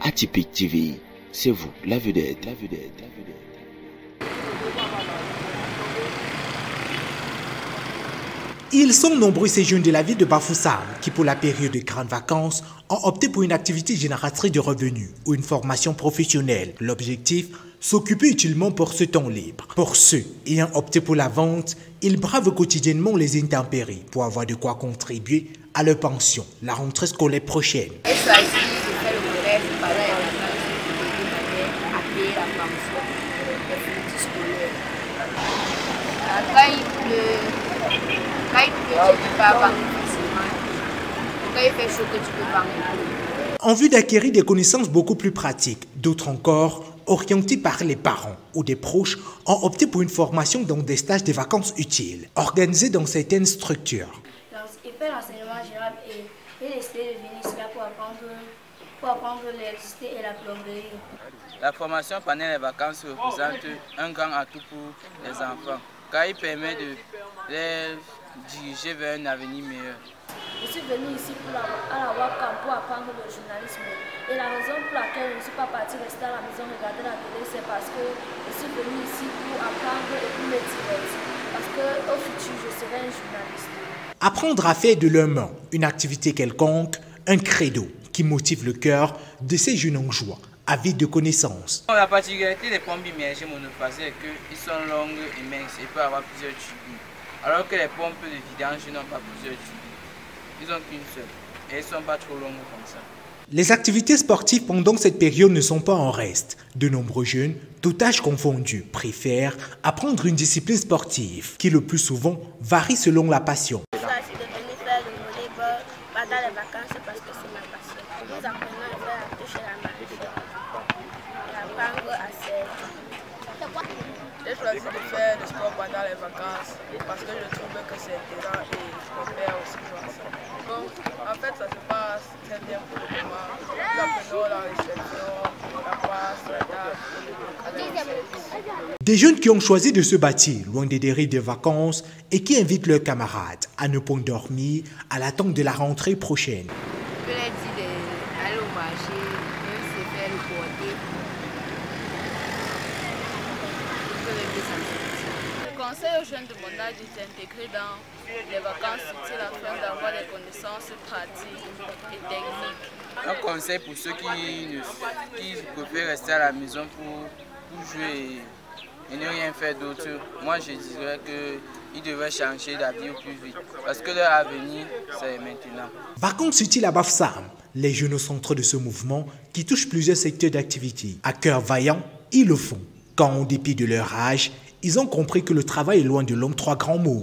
Atypique TV, c'est vous, la vedette, la vedette, la vedette. Ils sont nombreux ces jeunes de la ville de Bafoussam qui, pour la période de grandes vacances, ont opté pour une activité génératrice de revenus ou une formation professionnelle. L'objectif, s'occuper utilement pour ce temps libre. Pour ceux ayant opté pour la vente, ils bravent quotidiennement les intempéries pour avoir de quoi contribuer à leur pension, la rentrée scolaire prochaine. En vue d'acquérir des connaissances beaucoup plus pratiques, d'autres encore, orientés par les parents ou des proches, ont opté pour une formation dans des stages de vacances utiles, organisés dans certaines structures. Il fait l'enseignement général et il essaie de venir ici pour apprendre l'électricité et la plomberie. La formation pendant les vacances représente un grand atout pour les enfants, car il permet de les diriger vers un avenir meilleur. Je suis venu ici à la WACAM pour apprendre le journalisme. Et la raison pour laquelle je ne suis pas partie rester à la maison regarder la télé, c'est parce que je suis venu ici pour apprendre et pour me divertir. Parce qu'au futur, je serai un journaliste. Apprendre à faire de leurs mains une activité quelconque, un credo qui motive le cœur de ces jeunes en joie, avides de connaissances. La particularité des pompes immergées monophasées est qu'ils sont longues et minces et peuvent avoir plusieurs tubes. Alors que les pompes de vidange n'ont pas plusieurs tubes. Ils n'ont qu'une seule et elles ne sont pas trop longues comme ça. Les activités sportives pendant cette période ne sont pas en reste. De nombreux jeunes, tout âge confondu, préfèrent apprendre une discipline sportive qui le plus souvent varie selon la passion. Je choisis de venir faire le volleyball pendant les vacances parce que c'est ma passion. Nous apprenons à faire la touche et la marche et apprendre à servir. J'ai choisi de faire le sport pendant les vacances parce que je trouve que c'est intéressant et mon père aussi voit ça. Donc, en fait, ça se passe très bien pour le moment. Nous apprenons la réception, la passe, la table et le service. Des jeunes qui ont choisi de se bâtir loin des dérives des vacances et qui invitent leurs camarades à ne point dormir à l'attente de la rentrée prochaine. Je leur dis d'aller au marché, même se faire le porter. Je conseille aux jeunes de mon âge de s'intégrer dans les vacances utiles afin d'avoir des connaissances pratiques et techniques. Un conseil pour ceux qui préfèrent rester à la maison pour jouer et ne rien faire d'autre, moi je dirais qu'ils devraient changer d'avis au plus vite parce que leur avenir c'est maintenant. Vacances utiles à Bafoussam, les jeunes au centre de ce mouvement qui touche plusieurs secteurs d'activité. À cœur vaillant, ils le font. Quand en dépit de leur âge, ils ont compris que le travail est loin de l'homme trois grands mots.